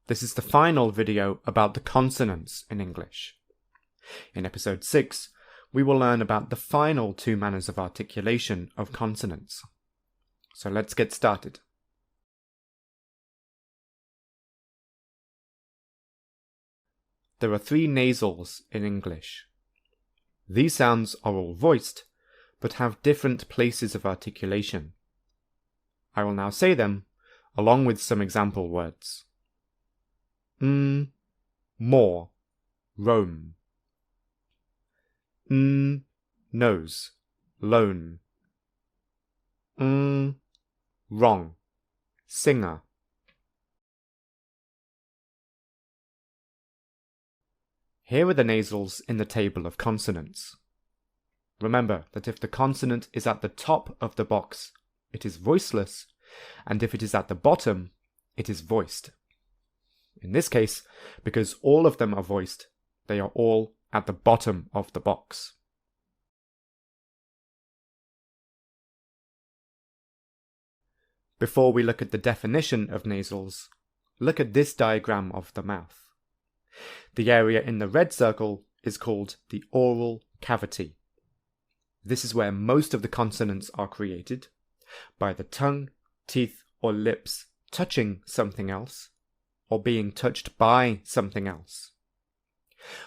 This is the final video about the consonants in English. In episode 6, we will learn about the final two manners of articulation of consonants. So let's get started. There are three nasals in English. These sounds are all voiced, but have different places of articulation. I will now say them, along with some example words. More, roam. Nose, lone. Wrong, singer. Here are the nasals in the table of consonants. Remember that if the consonant is at the top of the box, it is voiceless, and if it is at the bottom, it is voiced. In this case, because all of them are voiced, they are all at the bottom of the box. Before we look at the definition of nasals, look at this diagram of the mouth. The area in the red circle is called the oral cavity. This is where most of the consonants are created, by the tongue, teeth, or lips touching something else, or being touched by something else.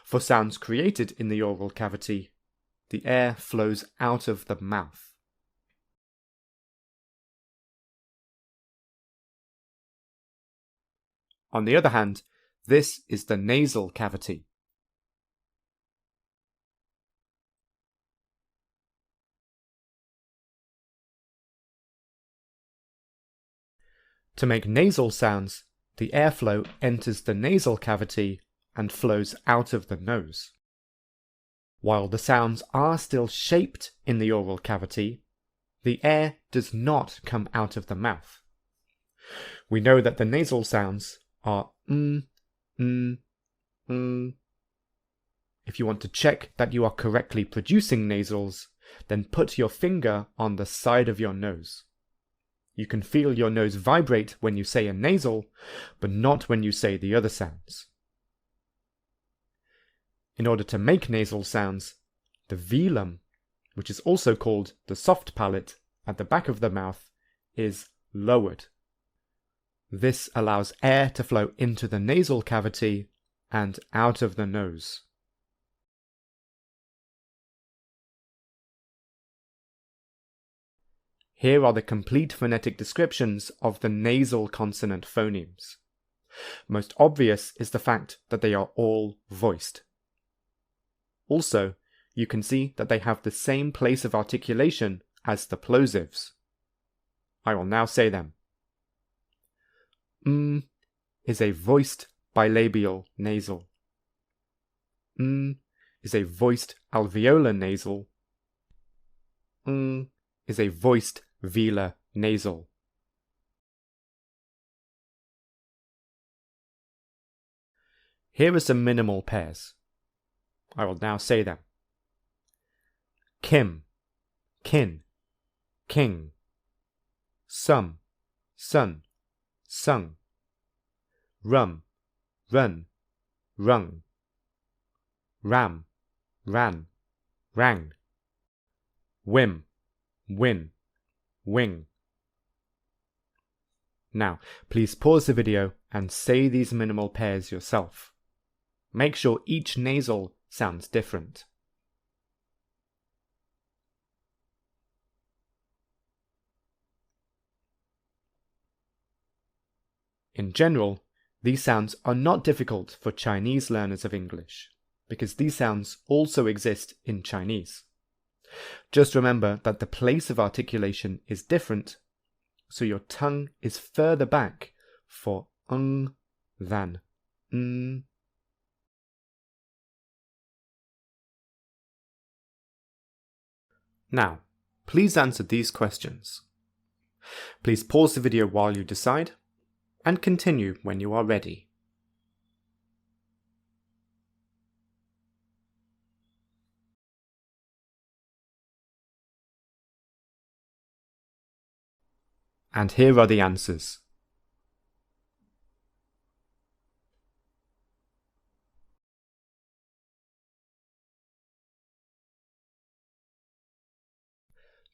For sounds created in the oral cavity, the air flows out of the mouth. On the other hand, this is the nasal cavity. To make nasal sounds, the airflow enters the nasal cavity and flows out of the nose. While the sounds are still shaped in the oral cavity, the air does not come out of the mouth. We know that the nasal sounds are If you want to check that you are correctly producing nasals, then put your finger on the side of your nose. You can feel your nose vibrate when you say a nasal, but not when you say the other sounds. In order to make nasal sounds, the velum, which is also called the soft palate at the back of the mouth, is lowered. This allows air to flow into the nasal cavity and out of the nose. Here are the complete phonetic descriptions of the nasal consonant phonemes. Most obvious is the fact that they are all voiced. Also, you can see that they have the same place of articulation as the plosives. I will now say them. Is a voiced bilabial nasal. Is a voiced alveolar nasal. Is a voiced velar nasal. Here are some minimal pairs. I will now say them. Kim, kin, king. Sum, sun, sung. Rum, run, rung. Ram, ran, rang. Whim, win, wing. Now, please pause the video and say these minimal pairs yourself. Make sure each nasal sounds different. In general, these sounds are not difficult for Chinese learners of English, because these sounds also exist in Chinese. Just remember that the place of articulation is different, so your tongue is further back for than Now, please answer these questions. Please pause the video while you decide, and continue when you are ready. And here are the answers.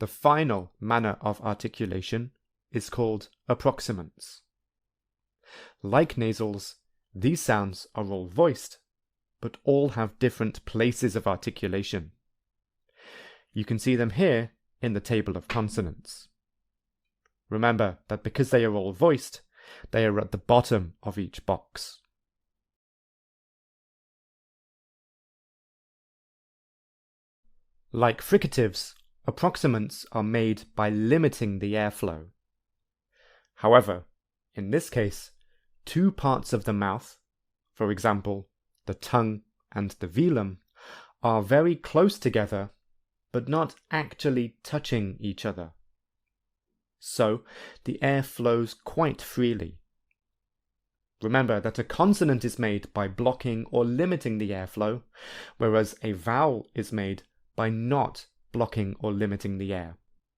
The final manner of articulation is called approximants. Like nasals, these sounds are all voiced, but all have different places of articulation. You can see them here in the table of consonants. Remember that because they are all voiced, they are at the bottom of each box. Like fricatives, approximants are made by limiting the airflow. However, in this case, two parts of the mouth, for example, the tongue and the velum, are very close together, but not actually touching each other. So, the air flows quite freely. Remember that a consonant is made by blocking or limiting the airflow, whereas a vowel is made by not blocking or limiting the air,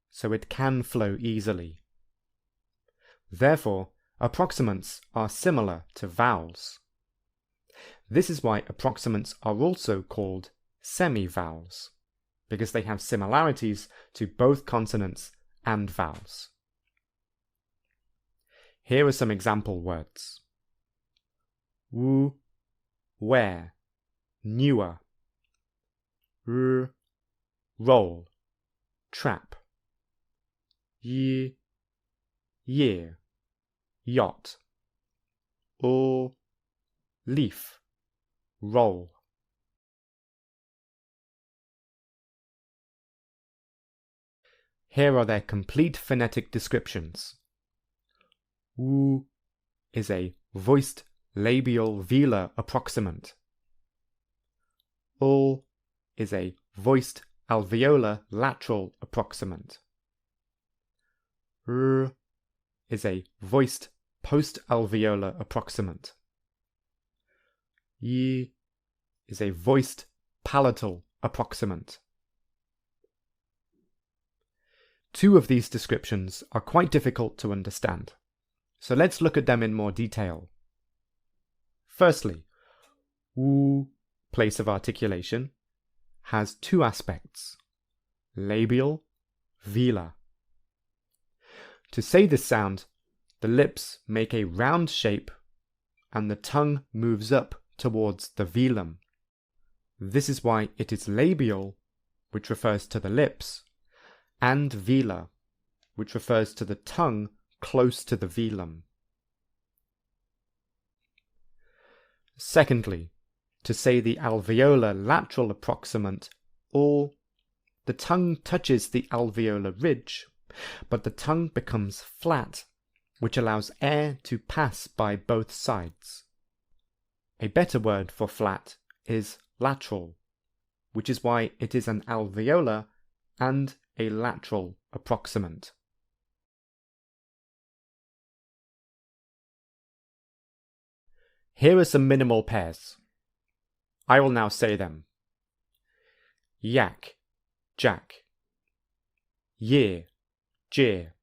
so it can flow easily. Therefore, approximants are similar to vowels. This is why approximants are also called semi-vowels, because they have similarities to both consonants and vowels. Here are some example words. Woo, where, newer. Roll, trap. Year, yacht. Leaf, roll. Here are their complete phonetic descriptions. Woo is a voiced labial velar approximant. Is a voiced alveolar lateral approximant. Is a voiced post-alveolar approximant. Is a voiced palatal approximant. Two of these descriptions are quite difficult to understand, so let's look at them in more detail. Firstly, woo, place of articulation, has two aspects, labial, velar. To say this sound, the lips make a round shape and the tongue moves up towards the velum. This is why it is labial, which refers to the lips, and velar, which refers to the tongue close to the velum. Secondly, to say the alveolar lateral approximant, the tongue touches the alveolar ridge, but the tongue becomes flat, which allows air to pass by both sides. A better word for flat is lateral, which is why it is an alveolar and a lateral approximant. Here are some minimal pairs. I will now say them. Yak, jack. Year, jeer.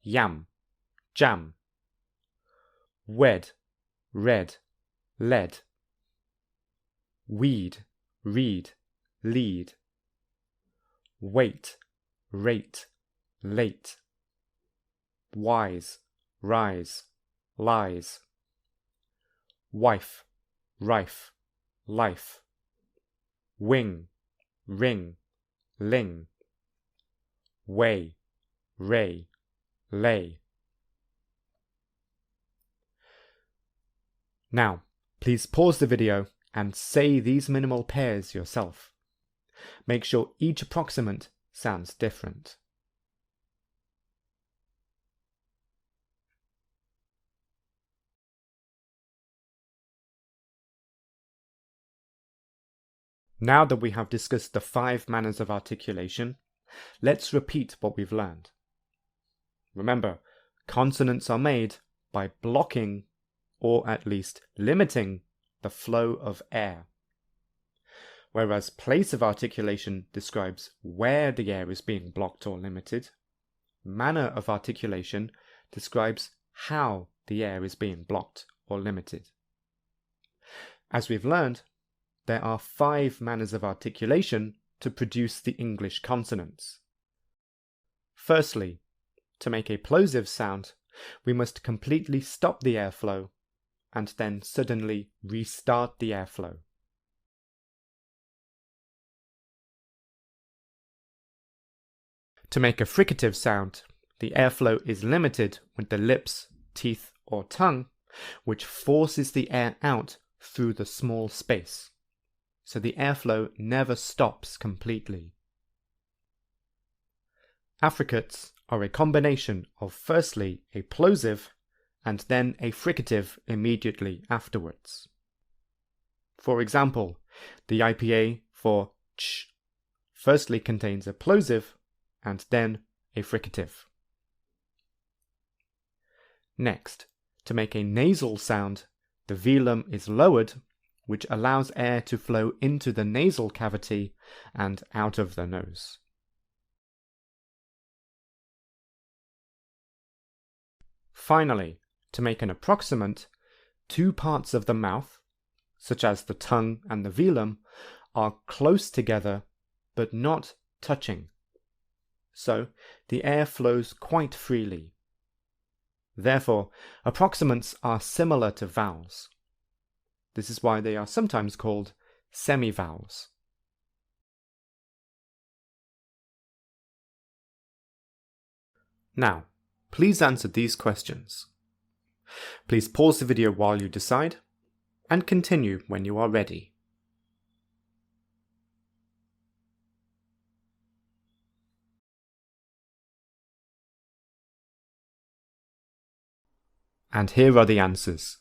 Yam, jam. Wed, red, lead. Weed, reed, lead. Wait, rate, late. Wise, rise, lies. Wife, rife, life. Wing, ring, ling. Way, ray, lay. Now, please pause the video and say these minimal pairs yourself. Make sure each approximant sounds different. Now that we have discussed the 5 manners of articulation, let's repeat what we've learned. Remember, consonants are made by blocking, or at least limiting, the flow of air. Whereas place of articulation describes where the air is being blocked or limited, manner of articulation describes how the air is being blocked or limited. As we've learned, there are 5 manners of articulation to produce the English consonants. Firstly, to make a plosive sound, we must completely stop the airflow and then suddenly restart the airflow. To make a fricative sound, the airflow is limited with the lips, teeth, or tongue, which forces the air out through the small space, so the airflow never stops completely. Affricates are a combination of firstly a plosive and then a fricative immediately afterwards. For example, the IPA for ch firstly contains a plosive and then a fricative. Next, to make a nasal sound, the velum is lowered, which allows air to flow into the nasal cavity and out of the nose. Finally, to make an approximant, two parts of the mouth, such as the tongue and the velum, are close together but not touching. So the air flows quite freely. Therefore, approximants are similar to vowels. This is why they are sometimes called semivowels. Now, please answer these questions. Please pause the video while you decide, and continue when you are ready. And here are the answers.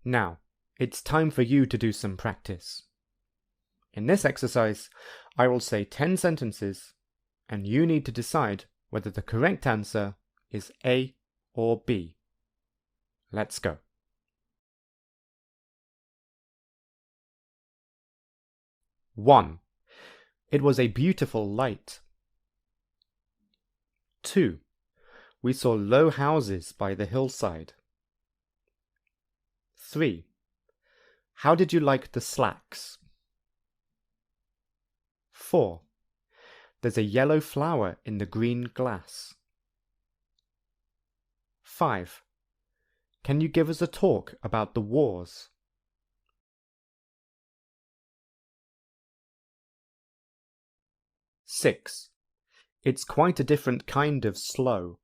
Now, it's time for you to do some practice. In this exercise, I will say 10 sentences, and you need to decide whether the correct answer is A or B. Let's go. 1. It was a beautiful light. 2. We saw low houses by the hillside. 3. How did you like the slacks? 4. There's a yellow flower in the green glass. 5. Can you give us a talk about the wars? 6. It's quite a different kind of slow.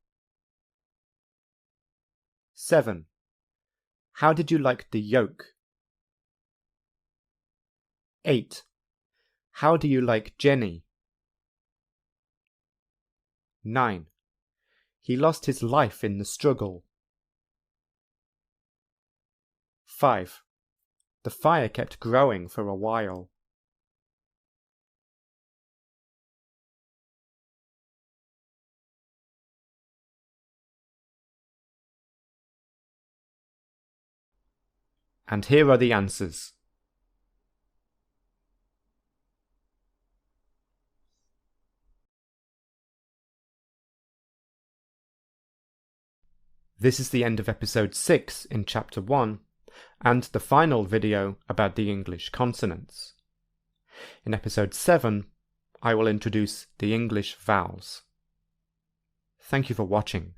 7. How did you like the yolk? 8. How do you like Jenny? 9. He lost his life in the struggle. 5. The fire kept growing for a while. And here are the answers. This is the end of episode 6 in chapter 1, and the final video about the English consonants. In episode 7, I will introduce the English vowels. Thank you for watching.